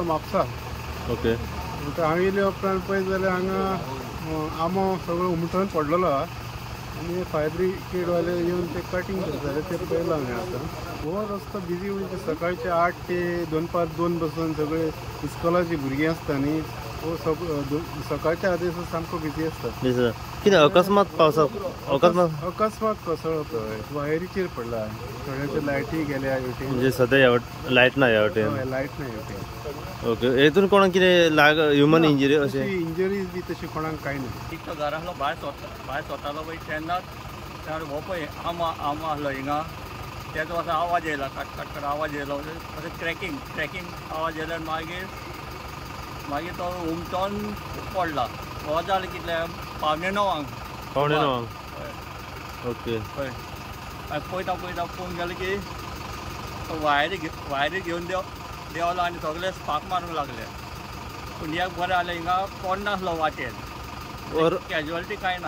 Mapusa okay हांगा येयले उपरांत पळयत जाल्यार हांगा आंबो सगळो उमटून पडलेलो आनी फायर ब्रिगेडवाले येवन ते कटींग करताले ते पळयलां हांवें आतां. हो रस्तो बिजी म्हणजे सकाळचे 8 ते 2 बसून सगळे इस्कॉलाची भुरगीं आसता न्ही, हो सकाळच्या आदेश सामको बिजी आसता. कितें अकस्मात पावसाक अकस्मात कोसळ्ळो वायरीचेर पडला, थोड्याच्यो लायटी गेल्या हेवटेन. म्हणजे सद्या लायट ना ह्या वाटेन. लायट ना हेवटेन. ओके हेतून कोणाक कितें ह्युमन इंजरी अशें इंजरीज बी तशी कोणाक कांय ना. एक तो घरांतलो भायर स्वतालो पळय तेन्नाच हो पळय आंबो आसलो हिंगा, तेजो असो आवाज येयला, कट आवाज येयलो, असो क्रॅकिंग आवाज येयल्यार मागीर तो उमटोन पडला. हो जालो कितले 9:15 ओके हय. पळयता पळोवन गेलो की वायरी घेवन देवलो आनी सगळे स्पार्क मारूंक लागले. पूण एक बरें जालें हिंगा कोण नासलो वाटेर, कॅज्युअलिटी कांय ना.